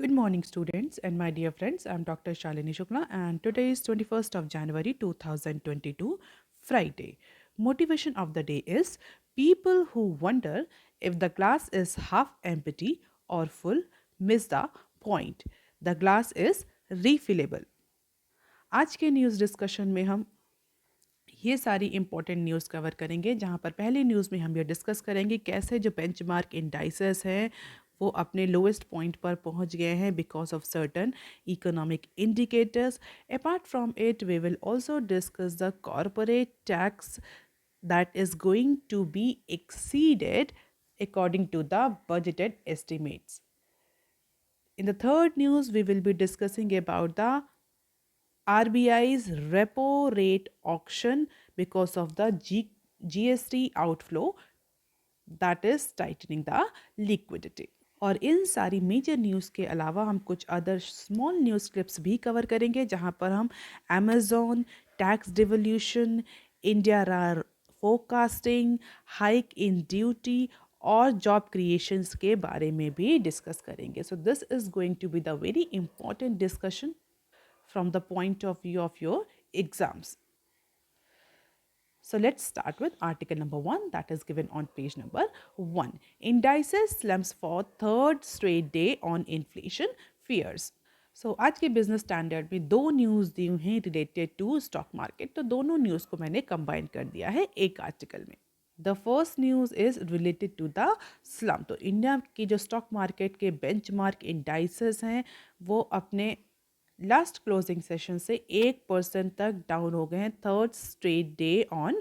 Good morning, students and my dear friends. I'm Dr. Shalini Shukla, and today is 21st of January 2022, Friday. Motivation of the day is people who wonder if the glass is half empty or full miss the point. The glass is refillable. आज के news discussion में हम ये सारी important news cover करेंगे, जहाँ पर पहले न्यूज़ में हम ये डिस्कस करेंगे कैसे जो बेंचमार्क इंडाइसेस हैं वो अपने लोएस्ट पॉइंट पर पहुंच गए हैं because of certain economic indicators. Apart from it we will also discuss the corporate tax that is going to be exceeded according to the budgeted estimates. In the third news, we will be discussing about the RBI's repo rate auction because of the GST outflow that is tightening the liquidity. और इन सारी major news के अलावा हम कुछ other small news clips भी cover करेंगे, जहां पर हम Amazon, tax devolution, India Ra forecasting, hike in duty और जॉब क्रिएशंस के बारे में भी डिस्कस करेंगे. So this is going to be the very important discussion from the point of view of your exams. So let's start with article number 1 that is given on page number 1. Indices slumps for third straight day on inflation fears. So आज के business standard में दो news दी हुई हैं related to stock market, तो दोनों news को मैंने कंबाइन कर दिया है एक आर्टिकल में. The first news is related to the slump. तो इंडिया की जो स्टॉक मार्केट के बेंचमार्क इंडाइसेस हैं वो अपने लास्ट क्लोजिंग सेशन से 1% तक डाउन हो गए हैं third straight day on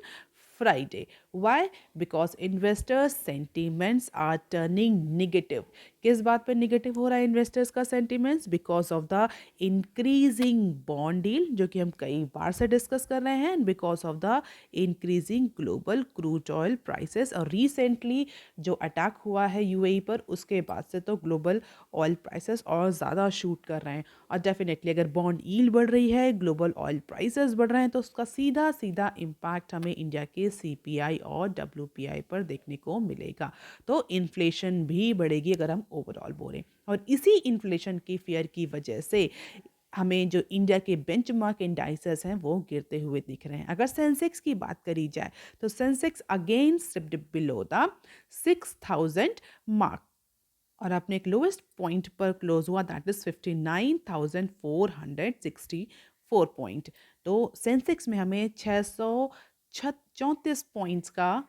Friday. Why? Because investors sentiments are turning negative. किस बात पर निगेटिव हो रहा है इन्वेस्टर्स का sentiments? Because of the increasing bond डील, जो कि हम कई बार से डिस्कस कर रहे हैं, because of the increasing global crude oil prices. और रिसेंटली जो अटैक हुआ है यूएई पर, उसके बाद से तो ग्लोबल ऑयल प्राइसेस और ज़्यादा शूट कर रहे हैं. और डेफिनेटली अगर बॉन्ड यील्ड बढ़ रही है, ग्लोबल ऑयल प्राइसेस बढ़ रहे हैं, तो उसका सीधा सीधा इम्पैक्ट हमें इंडिया के सीपीआई और डब्ल्यूपीआई पर देखने को मिलेगा. तो इन्फ्लेशन भी बढ़ेगी अगर हम ओवरऑल बोलें. और इसी इन्फ्लेशन की फियर की वजह से हमें जो इंडिया के बेंचमार्क इंडाइसेस हैं वो गिरते हुए दिख रहे हैं. अगर सेंसेक्स की बात करी जाए तो Sensex again slipped below the 6000 mark और अपने एक लोएस्ट पॉइंट पर क्लोज हुआ, दैट इज 59,464 पॉइंट. तो सेंसेक्स में हमें 634 पॉइंट्स का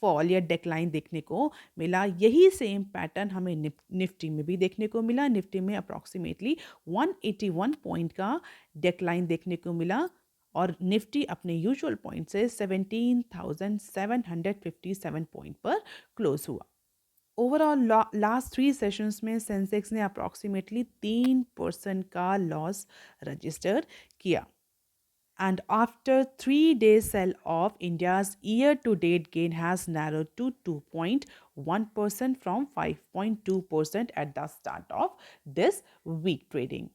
फॉल या डेक्लाइन देखने को मिला. यही सेम पैटर्न हमें निफ्टी में भी देखने को मिला. निफ्टी में अप्रॉक्सीमेटली 181 पॉइंट का डेक्लाइन देखने को मिला और निफ्टी अपने यूजुअल पॉइंट से 17,757 पॉइंट पर क्लोज हुआ. ओवरऑल लास्ट 3 सेशंस में सेंसेक्स ने अप्रॉक्सीमेटली 3% का लॉस रजिस्टर किया. And after 3 days sell-off, India's year-to-date gain has narrowed to 2.1% from 5.2% at the start of this week trading.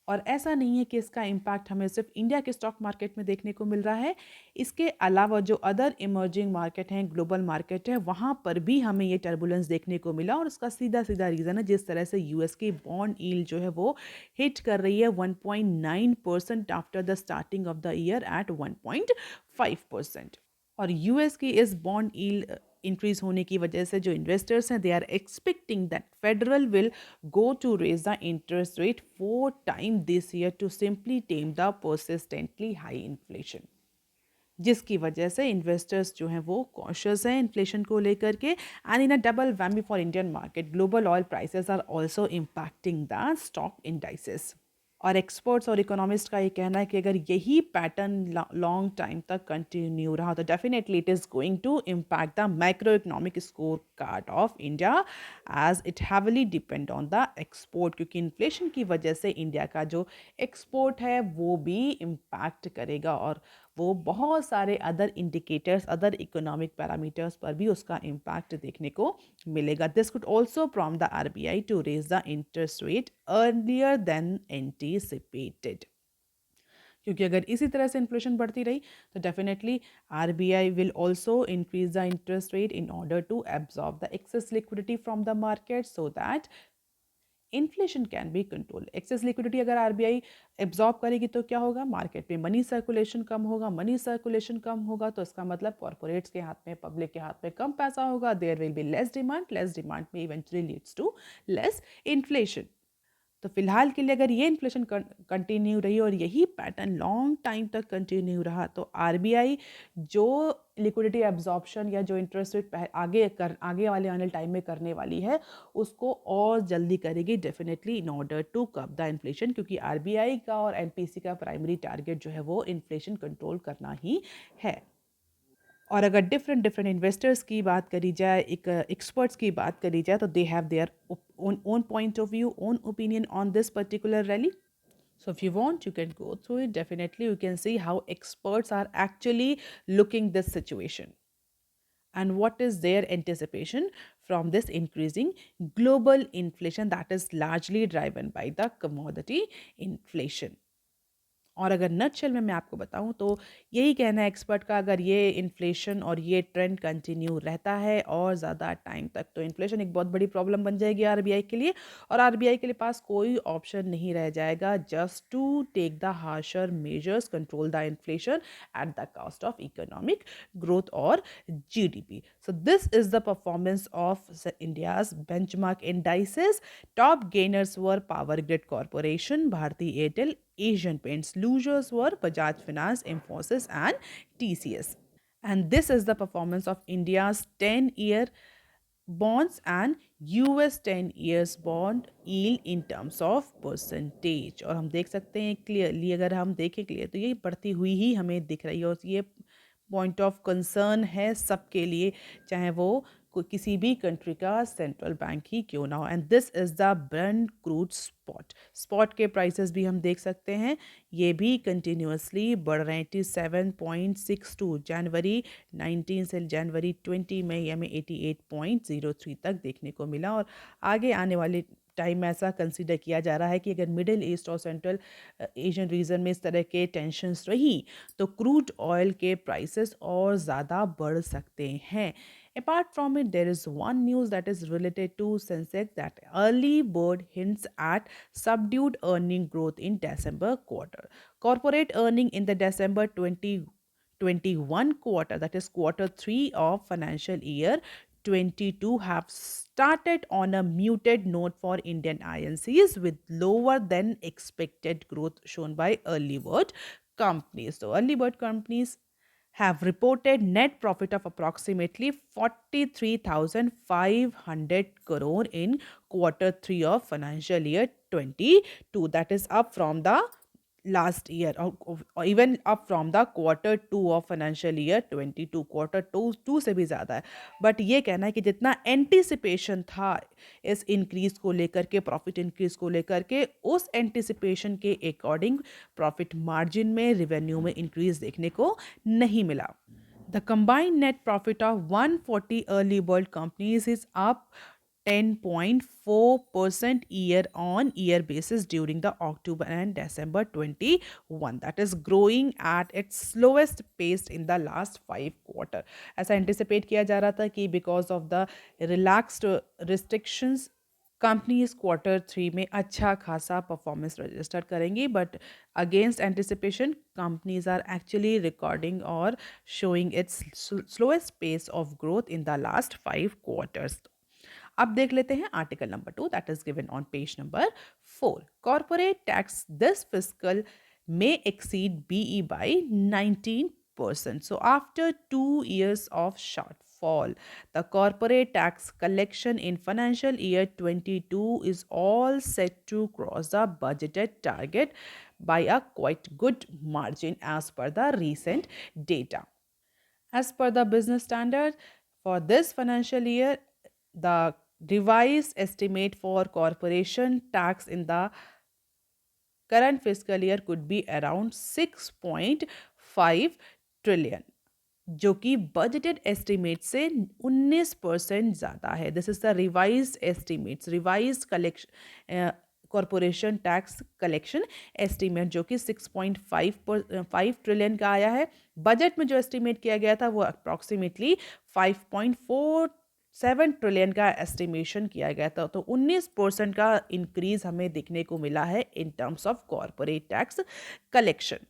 और ऐसा नहीं है कि इसका इम्पैक्ट हमें सिर्फ इंडिया के स्टॉक मार्केट में देखने को मिल रहा है. इसके अलावा जो अदर इमर्जिंग मार्केट हैं, ग्लोबल मार्केट है, वहाँ पर भी हमें ये टर्बुलेंस देखने को मिला. और उसका सीधा सीधा रीज़न है जिस तरह से यूएस की बॉन्ड यील्ड जो है वो हिट कर रही है 1.9% after the starting of the year at 1.5%. और यूएस की इस बॉन्ड यील्ड इंक्रीज होने की वजह से जो इन्वेस्टर्स हैं they are expecting that federal will go to raise the interest rate 4 times this year to simply tame the persistently high inflation, जिसकी वजह से इन्वेस्टर्स जो हैं वो कॉशियस हैं इन्फ्लेशन को लेकर के. And in a double whammy for Indian market, global oil prices are also impacting the stock indices. और एक्सपर्ट्स और इकोनॉमिस्ट का ये कहना है कि अगर यही पैटर्न लॉन्ग टाइम तक कंटिन्यू रहा तो definitely it is going to impact the micro economic scorecard of India as it heavily depend on the export, क्योंकि इन्फ्लेशन की वजह से इंडिया का जो एक्सपोर्ट है वो भी इम्पैक्ट करेगा और वो बहुत सारे other indicators, other economic parameters पर भी उसका इम्पैक्ट देखने को मिलेगा. This could also prompt the RBI to raise the interest rate earlier than anticipated. क्योंकि अगर इसी तरह से इन्फ्लेशन बढ़ती रही तो definitely RBI will also increase the interest rate in order to absorb the excess liquidity from the market so that inflation can be control. Excess liquidity अगर RBI absorb करेगी तो क्या होगा, मार्केट में मनी सर्कुलेशन कम होगा, money circulation कम होगा तो इसका मतलब कॉर्पोरेट्स के हाथ में, पब्लिक के हाथ में कम पैसा होगा, there will be less demand में eventually leads to less inflation. तो फिलहाल के लिए अगर ये इन्फ्लेशन कंटिन्यू रही और यही पैटर्न लॉन्ग टाइम तक कंटिन्यू रहा तो आरबीआई जो लिक्विडिटी एब्जॉर्प्शन या जो इंटरेस्ट रेट आगे वाले आने टाइम में करने वाली है उसको और जल्दी करेगी definitely in order to curb the inflation, क्योंकि आरबीआई का और एमपीसी का प्राइमरी टारगेट जो है वो इन्फ्लेशन कंट्रोल करना ही है। और अगर डिफरेंट डिफरेंट इन्वेस्टर्स की बात करी जाए, एक एक्सपर्ट्स की बात करी जाए तो they have their own point of view, own opinion on this particular rally. So if you want, you can go through it. Definitely, you can see how experts are actually looking this situation and what is their anticipation from this increasing global inflation that is largely driven by the commodity inflation. और अगर nutshell में मैं आपको बताऊं तो यही कहना है एक्सपर्ट का, अगर ये इन्फ्लेशन और ये ट्रेंड कंटिन्यू रहता है और ज़्यादा टाइम तक तो इन्फ्लेशन एक बहुत बड़ी प्रॉब्लम बन जाएगी आरबीआई के लिए, और आरबीआई के लिए पास कोई ऑप्शन नहीं रह जाएगा just to take the harsher measures control the inflation at the cost of economic growth और GDP. So this is the performance of India's benchmark indices. Top gainers were Power Grid Corporation, Bharti Airtel, Asian Paints. Losers were Bajaj Finance, Infosys, and TCS. And this is the performance of India's 10-year bonds and US 10 years bond yield in terms of percentage। और हम देख सकते हैं clearly, अगर हम देखें clear तो ये बढ़ती हुई ही हमें दिख रही है और ये पॉइंट ऑफ कंसर्न है सबके लिए, चाहे वो किसी भी कंट्री का सेंट्रल बैंक ही क्यों ना हो। And this is the Brent crude spot के प्राइसेस भी हम देख सकते हैं, ये भी कंटिन्यूसली बढ़ रहे हैं। 87.62 जनवरी 19 से जनवरी 20 में हमें 88.03 तक देखने को मिला। और आगे आने वाले टाइम में ऐसा कंसीडर किया जा रहा है कि अगर मिडिल ईस्ट और सेंट्रल एशियन रीजन में इस तरह के टेंशन्स रही तो क्रूड ऑयल के प्राइसेस और ज़्यादा बढ़ सकते हैं। Apart from it, there is one news that is related to Sensex, that early bird hints at subdued earning growth in December quarter. Corporate earning in the December 2021 quarter, that is quarter 3 of financial year 22, have started on a muted note for Indian INCs with lower than expected growth shown by early bird companies. So early bird companies have reported net profit of approximately 43,500 crore in quarter 3 of financial year 22. That is up from the last year, or even up from the quarter 2 of financial year 22। quarter 2 से भी ज़्यादा है। But ये कहना है कि जितना anticipation था इस इंक्रीज को लेकर के, प्रॉफिट इंक्रीज को लेकर के, उस एंटिसिपेशन के अकॉर्डिंग प्रॉफिट मार्जिन में, रिवेन्यू में इंक्रीज देखने को नहीं मिला। The combined net profit of 140 early bird companies is up 10.4% year on year basis during the October and December 21, that is growing at its slowest pace in the last 5 quarter। ऐसा anticipate किया जा रहा था कि because of the relaxed restrictions companies quarter 3 में अच्छा खासा performance register करेंगी, but against anticipation companies are actually recording और showing its slowest pace of growth in the last 5 quarters। अब देख लेते हैं article number 2, that is given on page number 4। Corporate tax this fiscal may exceed BE by 19%. So after 2 years of shortfall, the corporate tax collection in financial year 22 is all set to cross the budgeted target by a quite good margin as per the recent data. As per the business standard, for this financial year, the revised estimate for corporation tax in the current fiscal year could be around 6.5 trillion, जो कि budgeted estimate से 19% ज़्यादा है। This is the revise estimates, revise collection corporation tax collection estimate जो कि 6.5 trillion का आया है। बजट में जो एस्टिमेट किया गया था वो अप्रॉक्सीमेटली 5.4 7 ट्रिलियन का एस्टिमेशन किया गया था, तो 19% का इंक्रीज हमें देखने को मिला है in terms of corporate tax collection.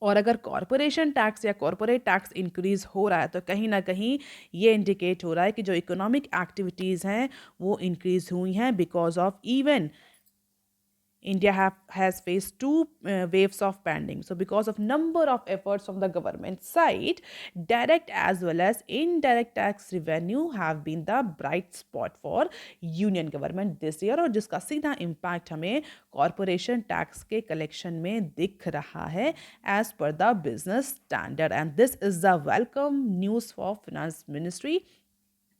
और अगर कॉरपोरेशन टैक्स या कॉरपोरेट टैक्स इंक्रीज हो रहा है तो कहीं ना कहीं ये इंडिकेट हो रहा है कि जो इकोनॉमिक एक्टिविटीज़ हैं वो इंक्रीज हुई हैं because of even India has faced two waves of pandemic. So, because of number of efforts from the government side, direct as well as indirect tax revenue have been the bright spot for union government this year, और जिसका सीधा impact हमें corporation tax के collection में दिख रहा है as per the business standard, and this is the welcome news for finance ministry,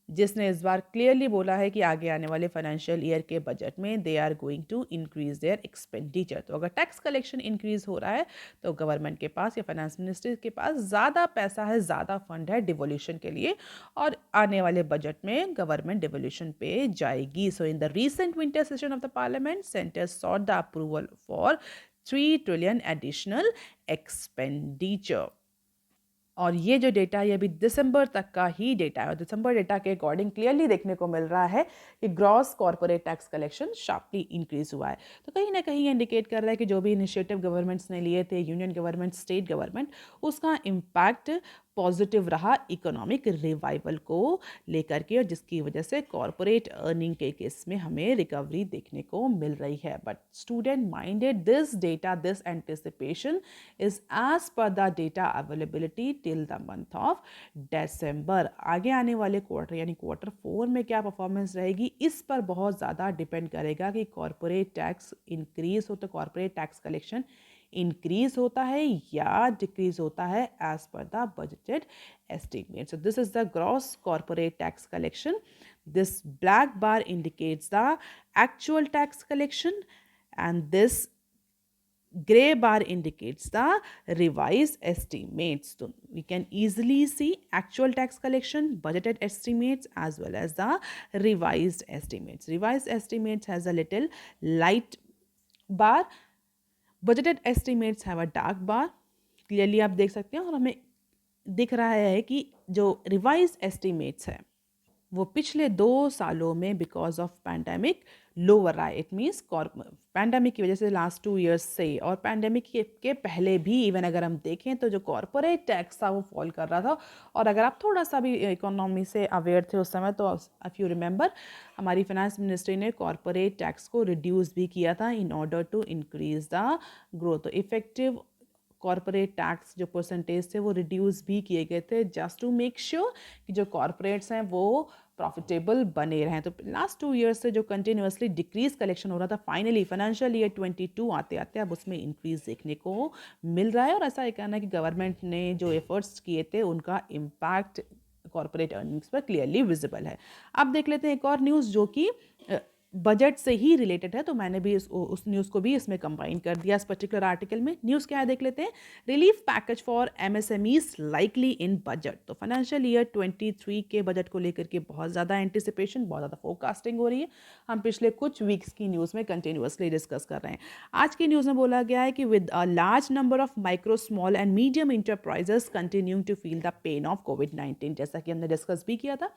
जिसने इस बार क्लियरली बोला है कि आगे आने वाले फाइनेंशियल ईयर के बजट में they are going to increase their expenditure. तो अगर टैक्स कलेक्शन इंक्रीज हो रहा है तो गवर्नमेंट के पास या फाइनेंस मिनिस्ट्री के पास ज़्यादा पैसा है, ज़्यादा फंड है डिवोल्यूशन के लिए, और आने वाले बजट में गवर्नमेंट डिवोल्यूशन पे जाएगी। So in the recent winter session of the parliament, centre sought the approval for 3 trillion additional expenditure. और ये जो डेटा है ये अभी दिसंबर तक का ही डेटा है, और दिसंबर डेटा के अकॉर्डिंग क्लियरली देखने को मिल रहा है कि gross corporate tax collection sharply increase हुआ है। तो कहीं ना कहीं ये इंडिकेट कर रहा है कि जो भी इनिशिएटिव गवर्नमेंट्स ने लिए थे, यूनियन गवर्नमेंट, स्टेट गवर्नमेंट, उसका इम्पैक्ट पॉजिटिव रहा इकोनॉमिक रिवाइवल को लेकर के, और जिसकी वजह से कॉरपोरेट अर्निंग के केस में हमें रिकवरी देखने को मिल रही है। But student minded, this data, this anticipation is as per the data availability till the month of December. आगे आने वाले क्वार्टर यानी Q4 में क्या परफॉर्मेंस रहेगी, इस पर बहुत ज़्यादा डिपेंड करेगा कि कॉरपोरेट टैक्स इंक्रीज हो तो कॉरपोरेट टैक्स कलेक्शन इंक्रीज होता है या डिक्रीज होता है as per the budgeted estimate. So this is the gross corporate tax collection. This black bar indicates the actual tax collection, and this gray bar indicates the revised estimates. So we can easily see actual tax collection, budgeted estimates, as well as the revised estimates. Revised estimates has a little light bar, budgeted estimates have a dark bar. Clearly आप देख सकते हैं, और हमें दिख रहा है कि जो रिवाइज एस्टिमेट्स है वो पिछले 2 सालों में बिकॉज ऑफ पैंडेमिक लोअर रहा है। इट मीन्स पैंडेमिक की वजह से लास्ट 2 इयर्स से, और पैंडेमिक के पहले भी इवन अगर हम देखें तो जो कॉरपोरेट टैक्स था वो फॉल कर रहा था। और अगर आप थोड़ा सा भी इकोनॉमी से अवेयर थे उस समय तो इफ़ यू रिमेंबर, हमारी फाइनेंस मिनिस्ट्री ने कॉरपोरेट टैक्स को रिड्यूस भी किया था in order to increase the growth. तो इफेक्टिव कॉरपोरेट टैक्स जो परसेंटेज थे वो रिड्यूस भी किए गए थे जस्ट टू मेक श्योर कि जो कॉरपोरेट्स हैं वो प्रॉफिटेबल बने रहें। तो लास्ट 2 इयर्स से जो कंटिन्यूसली डिक्रीज कलेक्शन हो रहा था, फाइनली फाइनेंशियल ईयर 22 आते आते अब उसमें इंक्रीज देखने को मिल रहा है। और ऐसा एक कहना है कि गवर्नमेंट ने जो एफर्ट्स किए थे उनका इम्पैक्ट कॉरपोरेट अर्निंग्स पर क्लियरली विजिबल है। अब देख लेते हैं एक और न्यूज़ जो कि बजट से ही रिलेटेड है, तो मैंने भी उस न्यूज़ को भी इसमें कंबाइन कर दिया इस पर्टिकुलर आर्टिकल में। न्यूज़ क्या है देख लेते हैं। Relief package for MSMEs likely in budget. तो फाइनेंशियल ईयर 23 के बजट को लेकर के बहुत ज़्यादा एंटिसिपेशन, बहुत ज़्यादा फोरकास्टिंग हो रही है। हम पिछले कुछ वीक्स की न्यूज़ में कंटिन्यूसली डिस्कस कर रहे हैं। आज की न्यूज़ में बोला गया है कि with a large number of micro, small and medium enterprises continuing to feel the pain of कोविड-19, जैसा कि हमने डिस्कस भी किया था,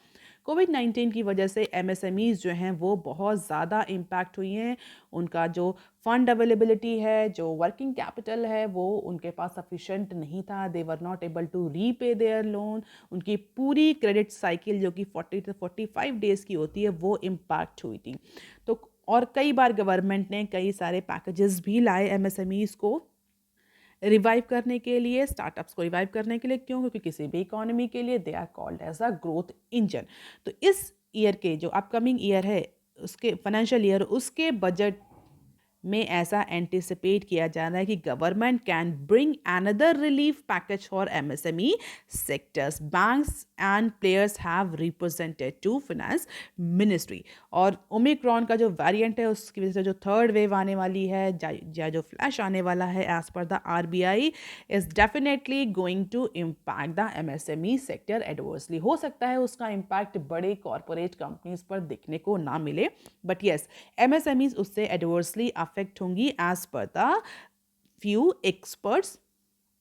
कोविड-19 की वजह से MSMEs जो हैं वो बहुत ज़्यादा इम्पैक्ट हुई हैं। उनका जो फंड अवेलेबिलिटी है, जो वर्किंग कैपिटल है, वो उनके पास सफिशेंट नहीं था। They were not able to repay their loan. उनकी पूरी क्रेडिट साइकिल जो कि 40 से 45 डेज़ की होती है वो इम्पैक्ट हुई थी। तो और कई बार गवर्नमेंट ने कई सारे पैकेजेस भी लाए MSMEs को रिवाइव करने के लिए, स्टार्टअप्स को रिवाइव करने के लिए। क्यों? क्योंकि किसी भी इकोनॉमी के लिए they are called as a growth engine. तो इस ईयर के जो अपकमिंग ईयर है उसके फाइनेंशियल ईयर, उसके बजट में ऐसा एंटिसिपेट किया जा रहा है कि government can bring another relief package for MSME sectors. Banks and players have represented to finance ministry. और ओमिक्रॉन का जो वेरिएंट है उसकी वजह से जो थर्ड वेव आने वाली है या जो फ्लैश आने वाला है, as per the RBI is definitely going to impact the MSME sector adversely. हो सकता है उसका इम्पैक्ट बड़े कॉरपोरेट कंपनीज पर दिखने को ना मिले, बट येस MSMEs उससे एडवर्सली अफेक्ट होंगी as per the few experts.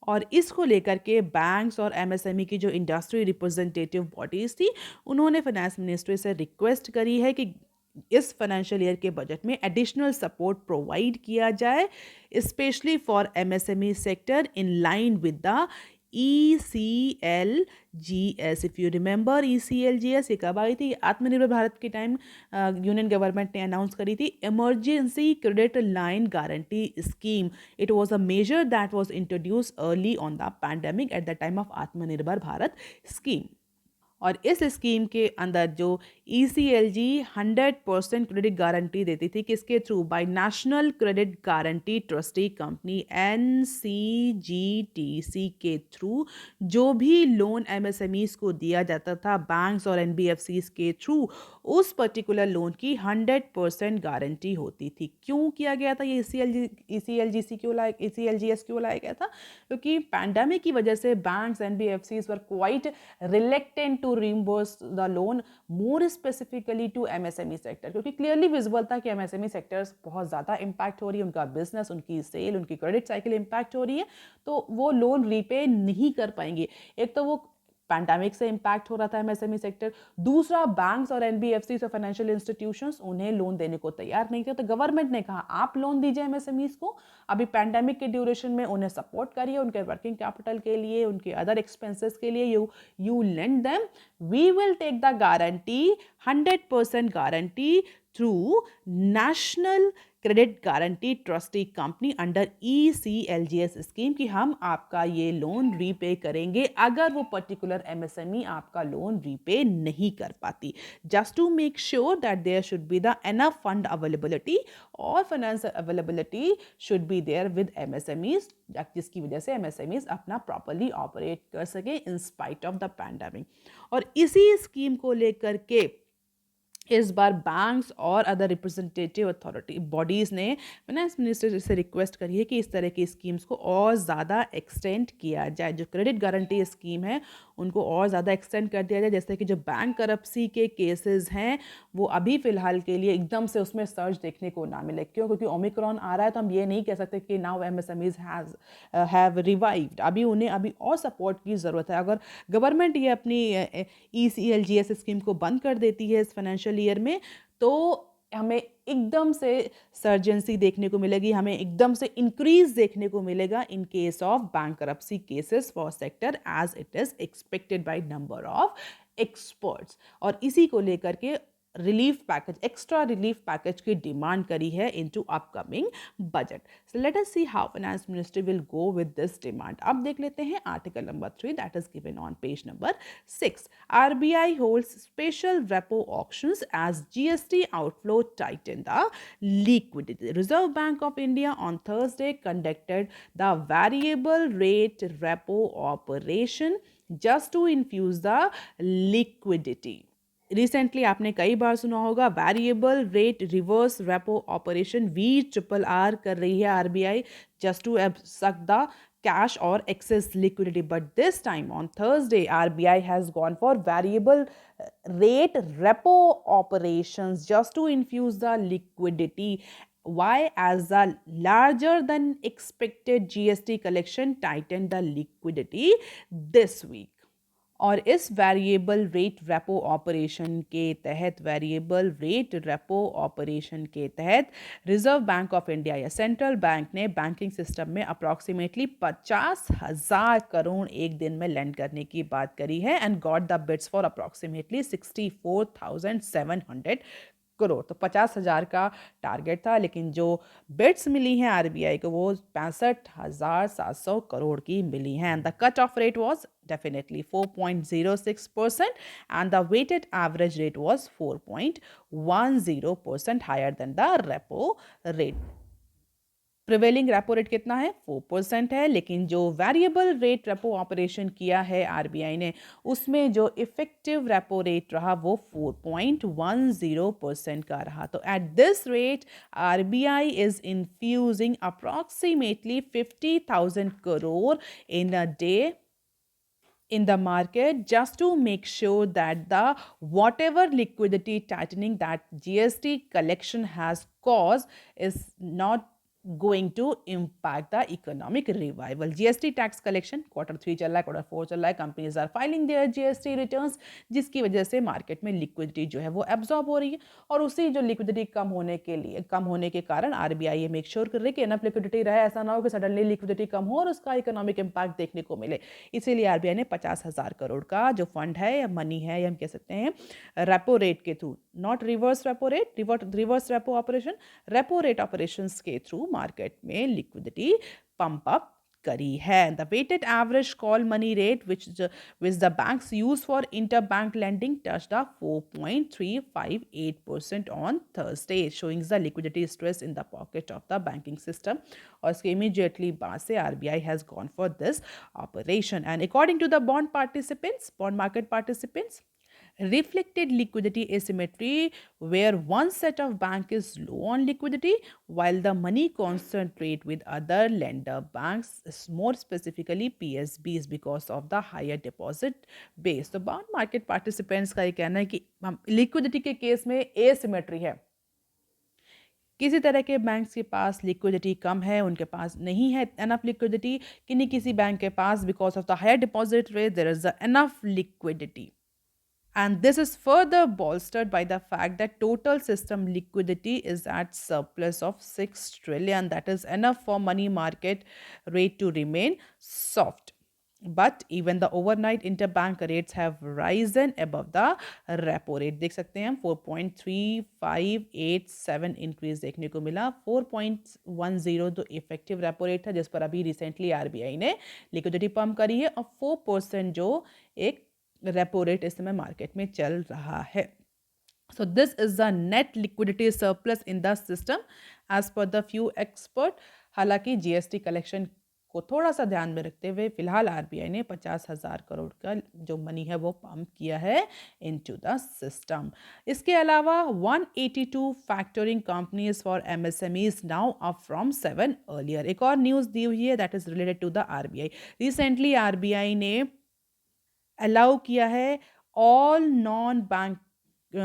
और इसको लेकर के बैंक्स और एमएसएमई की जो इंडस्ट्री रिप्रेजेंटेटिव बॉडीज थी, उन्होंने फाइनेंस मिनिस्ट्री से रिक्वेस्ट करी है कि इस फाइनेंशियल ईयर के बजट में एडिशनल सपोर्ट प्रोवाइड किया जाए, specially for MSME sector in line with the ECLGS। If you remember ECLGS ये कब आई थी? आत्मनिर्भर भारत के टाइम यूनियन गवर्नमेंट ने अनाउंस करी थी, emergency credit line guarantee scheme. It was a measure that was introduce early on the pandemic at the time of Atmanirbhar Bharat scheme. और इस स्कीम के अंदर जो ECLG 100% क्रेडिट गारंटी देती थी, किसके through? By national credit guarantee trustee company NCGTC के through जो भी लोन MSMEs को दिया जाता था बैंक्स और NBFCs के थ्रू, उस पर्टिकुलर लोन की 100% गारंटी होती थी। क्यों किया गया था ये ECLGC क्यों लाया, ECLGS क्यों लाया गया था? क्योंकि पैंडेमिक की वजह से banks NBFCs were quite reluctant to reimburse the loan more specifically to MSME sector, क्योंकि क्लियरली विजिबल था कि MSME सेक्टर्स बहुत ज़्यादा इम्पैक्ट हो रही है, उनका बिजनेस, उनकी सेल, उनकी क्रेडिट साइकिल इम्पैक्ट हो रही है, तो वो लोन रीपे नहीं कर पाएंगे। एक तो वो पैंडेमिक से इम्पैक्ट हो रहा था एमएसएमई सेक्टर, दूसरा बैंक्स और एनबीएफसी और फाइनेंशियल इंस्टीट्यूशंस उन्हें लोन देने को तैयार नहीं थे, तो गवर्नमेंट ने कहा आप लोन दीजिए एमएसएमईज को, अभी पैंडेमिक के ड्यूरेशन में उन्हें सपोर्ट करिए, उनके वर्किंग कैपिटल के लिए, उनके अदर एक्सपेंसेस के लिए, you lend them, we will take the guarantee, 100% guarantee through national credit guarantee trustee company under ECLGS scheme, कि हम आपका ये लोन रीपे करेंगे अगर वो पर्टिकुलर MSME आपका लोन रीपे नहीं कर पाती, just to make sure that there should be the enough fund availability और finance availability should be there with MSMEs, जिसकी वजह से MSMEs अपना प्रॉपरली ऑपरेट कर सके in spite of the pandemic. और इसी स्कीम को लेकर के इस बार बैंक्स और अदर रिप्रेजेंटेटिव अथॉरिटी बॉडीज़ ने फाइनेंस मिनिस्टर से रिक्वेस्ट करी है कि इस तरह की स्कीम्स को और ज़्यादा एक्सटेंड किया जाए, जो क्रेडिट गारंटी स्कीम है उनको और ज़्यादा एक्सटेंड कर दिया जाए, जैसे कि जो बैंक करप्सी के केसेस हैं वो अभी फ़िलहाल के लिए एकदम से उसमें सर्च देखने को ना मिले। क्यों? क्योंकि ओमिक्रॉन आ रहा है, तो हम ये नहीं कह सकते कि नाउ MSMEs हैव रिवाइव्ड, अभी उन्हें अभी और सपोर्ट की ज़रूरत है। अगर गवर्नमेंट ये अपनी ECLGS स्कीम को बंद कर देती है इस फाइनेंशियल ईयर में, तो हमें एकदम से सर्जेंसी देखने को मिलेगी, हमें एकदम से इंक्रीज देखने को मिलेगा in case of bankruptcy cases for sector as it is expected by number of experts. और इसी को लेकर के relief package, extra relief package की डिमांड करी है into upcoming budget. So let us see how finance ministry will go with this demand. अब देख लेते हैं article number 3 that is given on page number 6। RBI holds special repo auctions as GST outflow tighten the liquidity. Reserve Bank of India on Thursday conducted the variable rate repo operation just to infuse the liquidity. Recently आपने कई बार सुना होगा variable rate reverse repo operation VRRR कर रही है RBI just to suck the cash or excess liquidity, but this time on Thursday RBI has gone for variable rate repo operations just to infuse the liquidity. Why? As the larger than expected GST collection tightened the liquidity this week. और इस variable rate repo operation के तहत Reserve Bank of India या central bank ने banking system में approximately 50,000 crore एक दिन में लैंड करने की बात करी है and got the bids for approximately 64,700 crore. तो 50,000 का टारगेट था, लेकिन जो बिड्स मिली हैं RBI को वो 65,700 करोड़ की मिली हैं। The cut off rate was definitely 4.06% and the weighted average rate was 4.10% higher than the repo rate. Prevailing repo rate कितना है? 4% है, लेकिन जो वेरिएबल रेट रेपो ऑपरेशन किया है RBI ने उसमें जो इफेक्टिव रेपो रेट रहा वो 4.10% का रहा। तो at this rate RBI is infusing approximately 50,000 crore in a day in the market just to make sure that the whatever liquidity tightening that GST collection has caused is not going to impact the economic revival. GST tax collection Q3 चल रहा है, Q4 चल रहा है, companies are filing their GST returns, जिसकी वजह से market में लिक्विडिटी जो है वो एब्जॉर्ब हो रही है, और उसी जो लिक्विडिटी कम होने के कारण आरबीआई ये मेक श्योर कर रही है कि इनफ लिक्विडिटी रहे, ऐसा ना हो कि सडनली लिक्विडिटी कम हो और उसका इकोनॉमिक इम्पैक्ट देखने को मिले। इसीलिए आरबीआई ने 50,000 करोड़ का जो फंड है या मनी है, या हम कह सकते हैं रेपो रेट के through, not reverse repo rate, reverse repo operation, repo rate operations के थ्रू मार्केट में लिक्विडिटी पंप अप करी है। The weighted average call money rate which the banks use for interbank lending touched a 4.358% on Thursday, showing the liquidity stress in the pocket of the banking system. और इसके immediately बाद से RBI has gone for this operation. And according to the bond market participants, reflected liquidity asymmetry where one set of bank is low on liquidity while the money concentrate with other lender banks, more specifically PSBs, because of the higher deposit base. तो bond market participants का ये कहना है कि liquidity के case में asymmetry है, किसी तरह के बैंक्स के पास लिक्विडिटी कम है, उनके पास नहीं है एनफ लिक्विडिटी, किसी बैंक के पास because of the higher deposit rate there is enough liquidity. And this is further bolstered by the fact that total system liquidity is at surplus of 6 trillion. That is enough for money market rate to remain soft. But even the overnight interbank rates have risen above the repo rate. देख सकते हैं हम 4.3587 increase देखने को मिला. 4.10 तो effective repo rate था जिस पर अभी रिसेंटली आरबीआई ने लिक्विडिटी पंप करी है, और 4% जो एक रेपो रेट इस समय मार्केट में चल रहा है. So this is the net liquidity surplus in the system as per the few expert. हालांकि जीएसटी कलेक्शन को थोड़ा सा ध्यान में रखते हुए फिलहाल आरबीआई ने 50,000 करोड़ का जो मनी है वो पंप किया है इनटू द सिस्टम. इसके अलावा 182 factoring companies for MSMEs now up from 7 earlier. एक और न्यूज दी हुई है that is related to the RBI. Recently RBI ने अलाउ किया है all non-bank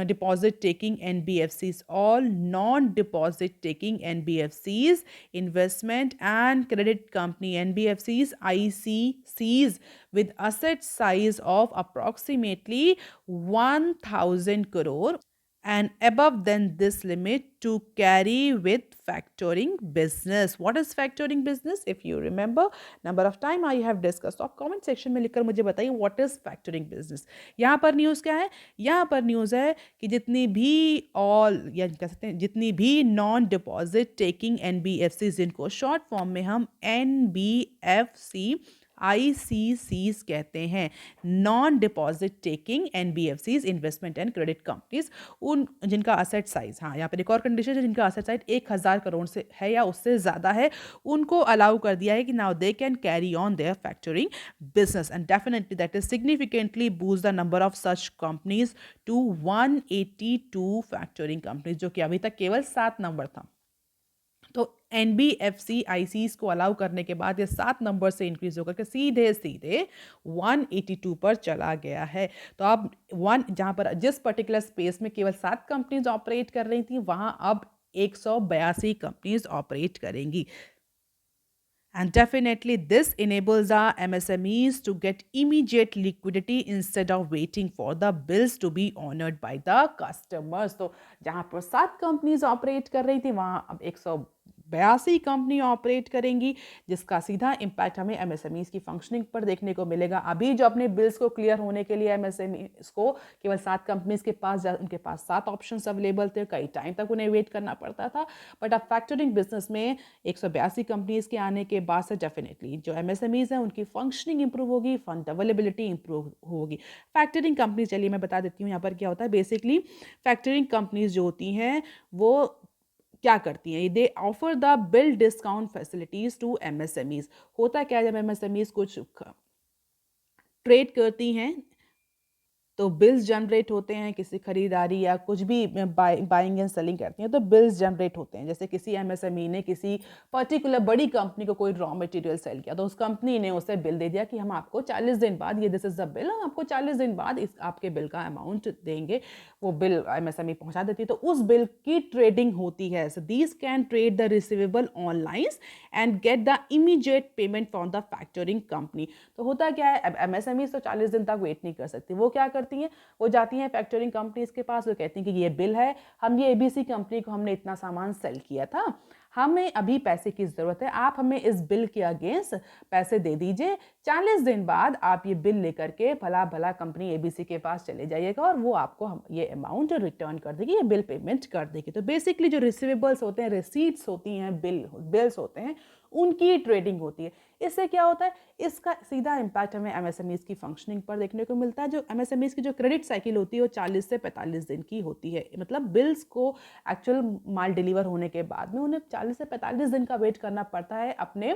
deposit taking NBFCs, all non-deposit taking NBFCs, investment and credit company NBFCs, ICCs with asset size of approximately 1,000 crore and above than this limit to carry with factoring business. What is factoring business? If you remember, number of time I have discussed. तो आप comment section में लिखकर मुझे बताइए what is factoring business. यहाँ पर news क्या है? यहाँ पर न्यूज़ है कि जितनी भी या कह सकते हैं जितनी भी नॉन डिपॉजिट टेकिंग NBFCs, जिनको शॉर्ट फॉर्म में हम NBFC ICCs कहते हैं, non deposit taking NBFCs, investment and credit companies, उन जिनका असेट साइज, हाँ यहाँ पर एक और कंडीशन है, जिनका असेट साइज 1,000 करोड़ से है या उससे ज़्यादा है, उनको अलाउ कर दिया है कि now they can carry on their factoring business. And definitely that is significantly boost the number of such companies to 182 factoring companies, जो कि अभी तक केवल 7 नंबर था. तो NBFC ICs को अलाउ करने के बाद ये 7 नंबर से इंक्रीज होकर के सीधे 182 पर चला गया है. तो अब जहाँ पर जिस पर्टिकुलर स्पेस में केवल 7 कंपनीज ऑपरेट कर रही थी, वहाँ अब 182 कंपनीज ऑपरेट करेंगी. And definitely this enables our MSMEs to get immediate liquidity instead of waiting for the bills to be honored by the customers. तो जहाँ पर 7 कंपनीज ऑपरेट कर रही थी, वहाँ अब 182 कंपनी ऑपरेट करेंगी, जिसका सीधा इम्पैक्ट हमें एमएसएमईज की फंक्शनिंग पर देखने को मिलेगा. अभी जो अपने बिल्स को क्लियर होने के लिए एमएसएमईज को केवल 7 कंपनीज के पास उनके पास 7 ऑप्शंस अवेलेबल थे, कई टाइम तक उन्हें वेट करना पड़ता था. बट अब फैक्टरिंग बिजनेस में 182 कंपनीज के आने के बाद से डेफिनेटली जो एमएसएमईज हैं उनकी फंक्शनिंग इंप्रूव होगी, फंड अवेलेबिलिटी इंप्रूव होगी. फैक्टरिंग कंपनीज, चलिए मैं बता देती हूँ यहाँ पर क्या होता है. बेसिकली फैक्टरिंग कंपनीज जो होती हैं वो क्या करती हैं, they offer the bill discount facilities to MSMEs. होता क्या है, जब एमएसएमईज कुछ ट्रेड करती हैं तो बिल्स जनरेट होते हैं, किसी खरीदारी या कुछ भी बाइंग एंड सेलिंग करती हैं तो बिल्स जनरेट होते हैं। जैसे किसी एमएसएमई ने किसी पर्टिकुलर बड़ी कंपनी को कोई रॉ मटेरियल सेल किया, तो उस कंपनी ने उसे बिल दे दिया कि हम आपको 40 दिन बाद, ये दिस इज द बिल, हम आपको 40 दिन बाद इस आपके बिल का अमाउंट देंगे। वो बिल एमएसएमई पहुंचा देती है, तो उस बिल की ट्रेडिंग होती है। So these can trade the receivable online and gate the immediate payment from the factoring company. तो होता क्या है, एमएसएमई तो 40 दिन तक वेट नहीं कर सकती। वो क्या करती हैं, वो जाती हैं फैक्टरिंग कंपनीज के पास, वो कहती हैं कि ये बिल है, हम ये एबीसी कंपनी को हमने इतना सामान सेल किया था, हमें अभी पैसे की ज़रूरत है, आप हमें इस बिल के अगेंस्ट पैसे दे दीजिए। 40 दिन बाद आप ये बिल लेकर के भला भला कंपनी एबीसी के पास चले जाइएगा और वो आपको ये अमाउंट रिटर्न कर देगी, ये बिल पेमेंट कर देगी। तो बेसिकली जो रिसीवेबल्स होते हैं, रिसीट्स होती हैं, बिल्स होते हैं, उनकी ट्रेडिंग होती है। इससे क्या होता है, इसका सीधा इम्पैक्ट हमें एमएसएमईज की फंक्शनिंग पर देखने को मिलता है। जो एमएसएमईज की जो क्रेडिट साइकिल होती है वो 40 से 45 दिन की होती है। मतलब बिल्स को एक्चुअल माल डिलीवर होने के बाद में उन्हें 40 से 45 दिन का वेट करना पड़ता है अपने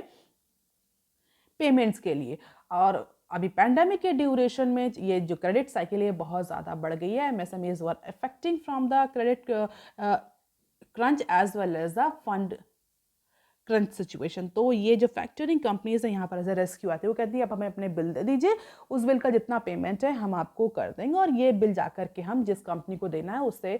पेमेंट्स के लिए। और अभी पैंडेमिक के ड्यूरेशन में ये जो क्रेडिट साइकिल है बहुत ज़्यादा बढ़ गई है। MSMEs were affecting from the credit crunch as well as the fund crunch situation. तो ये जो फैक्टरिंग कंपनीज है यहाँ पर एज ए रेस्क्यू आती है, वो कहती है आप हमें अपने बिल दे दीजिए, उस बिल का जितना पेमेंट है हम आपको कर देंगे, और ये बिल जाकर के हम जिस कंपनी को देना है उससे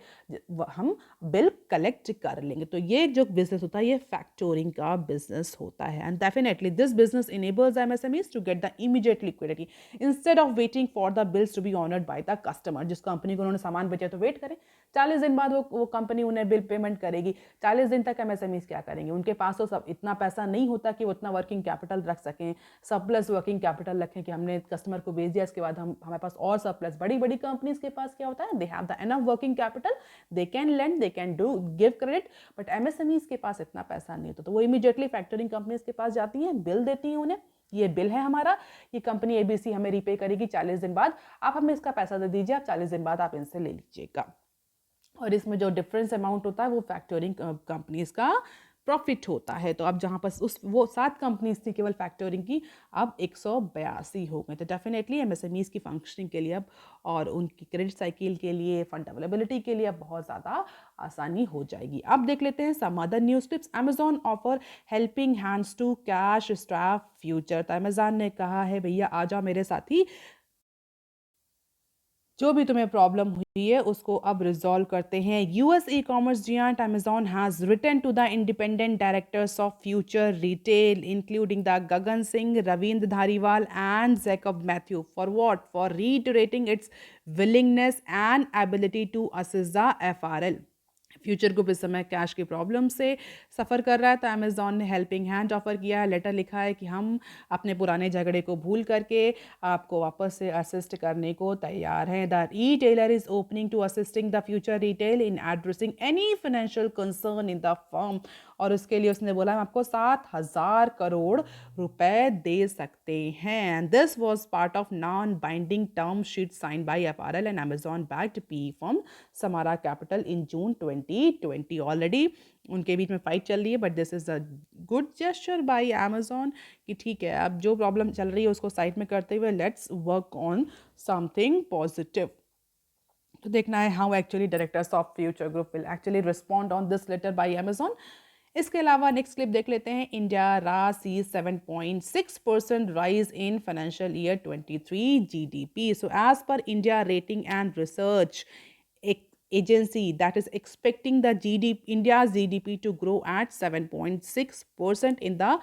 हम बिल कलेक्ट कर लेंगे। तो ये जो बिजनेस होता है ये फैक्टरिंग का बिजनेस होता है। And definitely this business enables MSMEs to get the immediate liquidity instead of waiting for the bills to be honoured by the customer. जिस कंपनी को उन्होंने सामान बेचा तो वेट करें, 40 दिन बाद वो कंपनी उन्हें बिल पेमेंट करेगी। 40 दिन तक एमएसएमईज क्या करेंगे, उनके पास तो सब इतना पैसा नहीं होता कि वो उतना वर्किंग कैपिटल रख सकें, सरप्लस वर्किंग कैपिटल रखें कि हमने कस्टमर को भेज दिया, इसके बाद हमारे पास और सरप्लस। बड़ी बड़ी कंपनीज के पास क्या होता है, they have the enough working capital, they can lend, they can do give credit, but MSMEs के पास इतना पैसा नहीं होता। तो वो इमीडिएटली फैक्टरिंग कंपनीज के पास जाती हैं, बिल देती हैं उन्हें, ये बिल है हमारा, ये कंपनी एबीसी हमें रीपे करेगी 40 दिन बाद, आप हमें इसका पैसा दे दीजिए, आप 40 दिन बाद आप इनसे ले लीजिएगा। और इसमें जो डिफरेंस अमाउंट होता है वो फैक्टरिंग कंपनीज का प्रॉफिट होता है। तो अब जहाँ पर वो 7 कंपनीज थी केवल फैक्टरिंग की, अब 182 हो गए। तो डेफिनेटली एमएसएमईज की फंक्शनिंग के लिए अब और उनकी क्रेडिट साइकिल के लिए, फंड अवेलेबिलिटी के लिए अब बहुत ज़्यादा आसानी हो जाएगी। अब देख लेते हैं some other news tips. Amazon offer helping hands to cash strapped Future. तो अमेजॉन ने कहा है भैया आ जाओ मेरे साथी, जो भी तुम्हें प्रॉब्लम हुई है उसको अब रिजॉल्व करते हैं। US e commerce giant Amazon has written to the independent directors of Future Retail including the Gagan Singh, Ravindra Dhariwal and Jacob Mathew for what, for reiterating its willingness and ability to assist the FRL. Future group इस समय cash की problem से सफ़र कर रहा है, तो Amazon ने helping hand offer किया है, लेटर लिखा है कि हम अपने पुराने झगड़े को भूल करके आपको वापस से असिस्ट करने को तैयार हैं। The retailer is opening to assisting the Future Retail in addressing any financial concern in the firm. और उसके लिए उसने बोला हम आपको 7,000 करोड़ रुपए दे सकते हैं। And this was part of non binding term sheet sign by FRL and Amazon backed P firm Samara Capital in June 2020। Already उनके बीच में फाइट चल रही है, but this is a good gesture by Amazon कि ठीक है अब जो प्रॉब्लम चल रही है उसको साइड में करते हुए let's work on something positive. तो देखना है how actually directors of Future Group will actually respond on this letter by Amazon. इसके अलावा नेक्स्ट क्लिप देख लेते हैं। India Ra see 7.6% rise in financial year 23 GDP. So as per India rating and research agency that is expecting the India's GDP to grow at 7.6% in the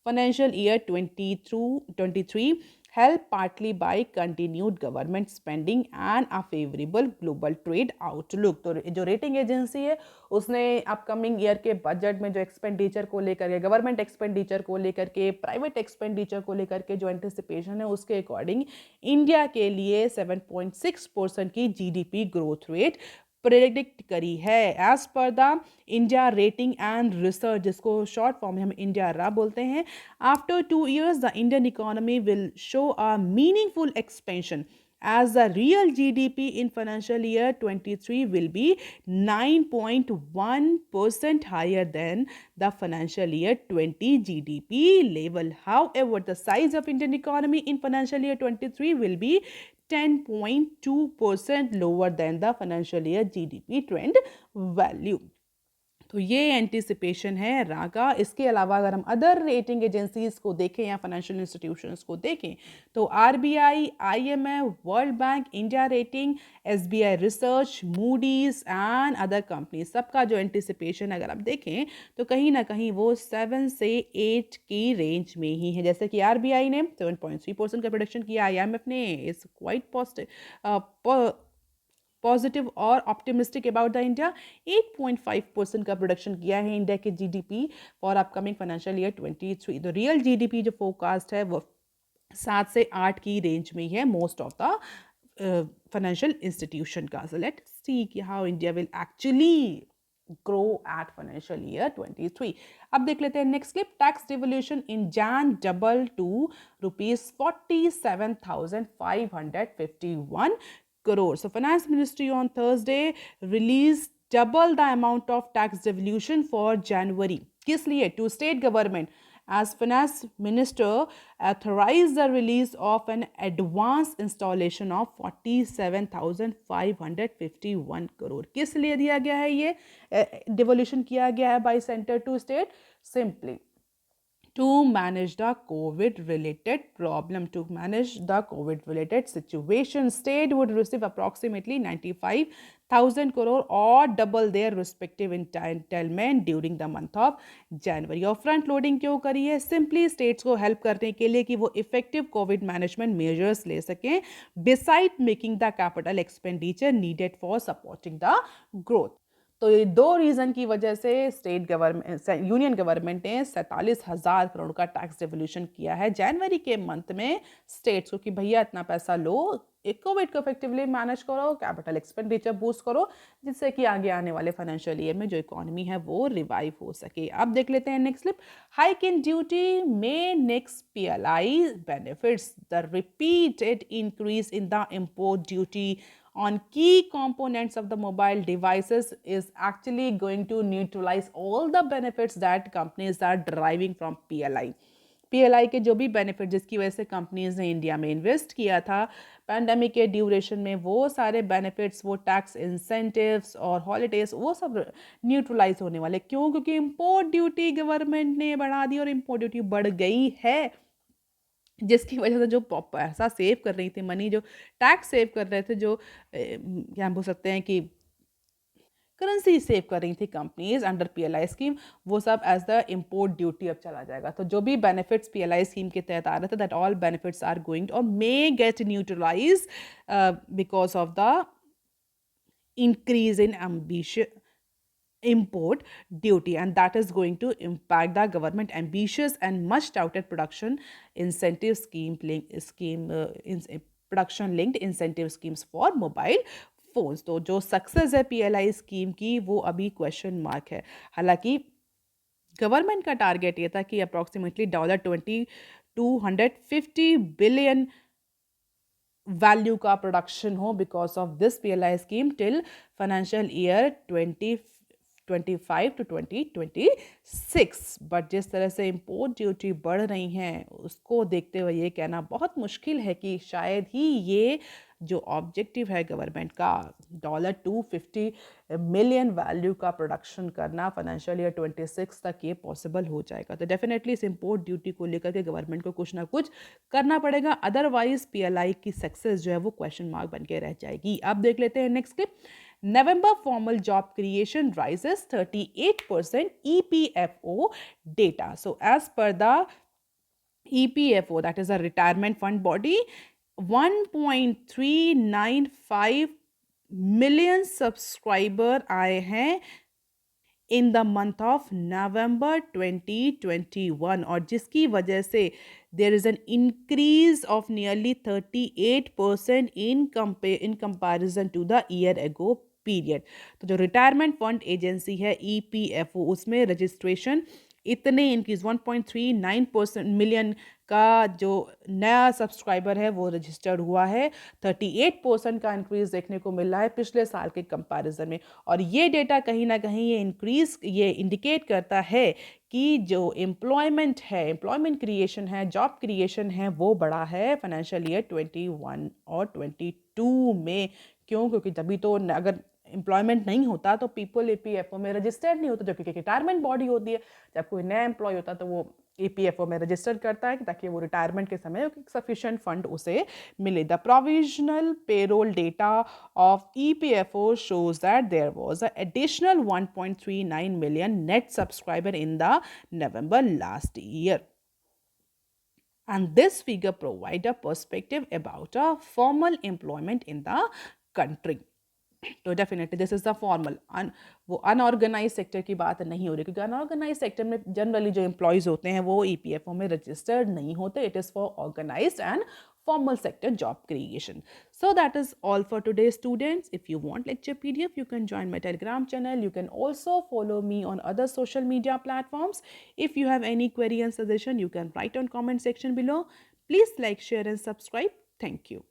financial year 23, helped partly by continued government spending and a favorable global trade outlook। तो जो rating agency है उसने upcoming year के budget में जो expenditure को लेकर के, गवर्नमेंट एक्सपेंडिचर को लेकर के, प्राइवेट एक्सपेंडिचर को लेकर के जो एंटिसिपेशन है उसके अकॉर्डिंग इंडिया के लिए 7.6% की जीडीपी ग्रोथ रेट प्रेडिक्ट करी है। As per the India rating and research, जिसको शॉर्ट फॉर्म में हम इंडिया रा बोलते हैं, after 2 years the Indian economy will show a meaningful expansion as the real GDP in financial year 23 will be 9.1% higher than the financial year 20 GDP level. However, the size of Indian economy in financial year 23 will be 10.2% lower than the financial year GDP trend value. तो ये anticipation है रागा। इसके अलावा अगर हम other rating agencies को देखें या फाइनेंशियल इंस्टीट्यूशंस को देखें तो RBI, IMF, world bank, India rating, SBI research, Moody's and other company, सबका जो एंटिसिपेशन अगर आप देखें तो कहीं ना कहीं वो 7 से 8 की रेंज में ही है। जैसे कि आरबीआई ने 7.3% का प्रोडिक्शन किया, आईएमएफ ने इज क्वाइट पॉजिटिव और ऑप्टिमिस्टिक अबाउट द इंडिया 8.5% का प्रोडक्शन किया है इंडिया के GDP for upcoming financial year 23। तो रियल जीडीपी जो फोरकास्ट है वो 7 से 8 की रेंज में ही है most of the financial institution का। सो लेट्स सी कि how India will actually grow at financial year 23। अब देख लेते हैं next clip. Tax devolution in जैन double to rupees 47,551 crore। So finance ministry on Thursday released double the amount of tax devolution for January। किस लिए? To state government, as finance minister authorized the release of an advance installation of 47,551 crore। किस लिए दिया गया है ये devolution किया गया है by center to state? Simply to manage the COVID-related problem, to manage the COVID-related situation. State would receive approximately 95,000 crore or double their respective entitlement during the month of January। और front loading क्यों करी है? Simply states को help करने के लिए कि वो इफेक्टिव कोविड मैनेजमेंट मेजर्स ले सकें, beside making the capital expenditure needed for supporting the growth. तो ये दो रीज़न की वजह से स्टेट गवर्नमेंट यूनियन गवर्नमेंट ने 47,000 करोड़ का टैक्स डिवोल्यूशन किया है जनवरी के मंथ में स्टेट्स को कि भैया इतना पैसा लो, कोविड को इफेक्टिवली मैनेज करो, कैपिटल एक्सपेंडिचर बूस्ट करो, जिससे कि आगे आने वाले फाइनेंशियल ईयर में जो इकोनॉमी है वो रिवाइव हो सके। अब देख लेते हैं next clip. Hike in duty may next PLI benefits. The repeated increase in the import duty on key components of the mobile devices is actually going to neutralize all the benefits that companies are deriving from PLI। PLI के जो भी benefit जिसकी वजह से companies ने India में invest किया था पैंडेमिक के ड्यूरेशन में, वो सारे बेनिफिट्स, वो टैक्स इंसेंटिव्स और हॉलीडेज, वो सब न्यूट्रलाइज होने वाले। क्यों? क्योंकि इम्पोर्ट ड्यूटी गवर्नमेंट ने बढ़ा दी और इम्पोर्ट ड्यूटी बढ़ गई है, जिसकी वजह से जो पैसा सेव कर रही थी, मनी जो टैक्स सेव कर रहे थे, जो क्या बोल सकते हैं कि करेंसी सेव कर रही थी कंपनीज अंडर पीएलआई स्कीम, वो सब एज द इम्पोर्ट ड्यूटी अब चला जाएगा। तो जो भी बेनिफिट्स पीएलआई स्कीम के तहत आ रहे थे, that all benefits are going और may get neutralize because of the increase in import duty, and that is going to impact the government ambitious and much touted production incentive production linked incentive schemes for mobile phones। तो जो success है PLI scheme की वो अभी question mark है। हालांकि government का target ये था कि अप्रॉक्सीमेटली $250 बिलियन वैल्यू का प्रोडक्शन हो because of this PLI scheme till financial year 2025 to 2026। But जिस तरह से इम्पोर्ट ड्यूटी बढ़ रही हैं उसको देखते हुए ये कहना बहुत मुश्किल है कि शायद ही ये जो ऑब्जेक्टिव है गवर्नमेंट का $250 मिलियन वैल्यू का प्रोडक्शन करना फाइनेंशियल ईयर 26 तक ये पॉसिबल हो जाएगा। तो डेफिनेटली इस इम्पोर्ट ड्यूटी को लेकर के गवर्नमेंट को कुछ ना कुछ करना पड़ेगा, अदरवाइज पीएलआई की सक्सेस जो है वो क्वेश्चन मार्क बन के रह जाएगी। अब देख लेते हैं next clip. November formal job creation rises 38% EPFO data। So as per the EPFO, that is a retirement fund body, 1.395 million subscriber आए हैं in the month of November 2021, और जिसकी वजह से there is an increase of nearly 38% in comparison to the year ago period. तो जो retirement fund agency है EPFO, उसमें रजिस्ट्रेशन इतने इंक्रीज 1.39% मिलियन का जो नया सब्सक्राइबर है वो रजिस्टर्ड हुआ है। 38% का इंक्रीज देखने को मिल रहा है पिछले साल के कंपैरिजन में। और ये डेटा कहीं ना कहीं ये इंडिकेट करता है कि जो एम्प्लॉयमेंट क्रिएशन है, जॉब क्रिएशन है, वो बढ़ा है फाइनेंशियल ईयर 21 और 22 में। क्यों? क्योंकि तभी तो अगर एम्प्लॉयमेंट नहीं होता तो पीपल EPFO में रजिस्टर्ड नहीं होता, जो कि रिटायरमेंट बॉडी होती है। जब कोई नया एम्प्लॉय होता है तो वो EPFO में रजिस्टर करता है ताकि वो रिटायरमेंट के समय सफिशिएंट फंड उसे मिले। The provisional payroll data of EPFO shows that there was an additional 1.39 million net subscriber in the November last year. And this figure provide a perspective about a formal employment in the country. तो definitely this is the formal वो unorganise sector की बात नहीं हो रही, क्योंकि unorganise sector में generally जो एम्प्लॉयज होते हैं वो EPFO में रजिस्टर्ड नहीं होते. It is for organised and formal sector job creation. So that is all for today, students. If you want lecture PDF, you can join my Telegram channel. You can also follow me on other social media platforms. If you have any query and suggestion, you can write on comment section below. Please like, share and subscribe. Thank you.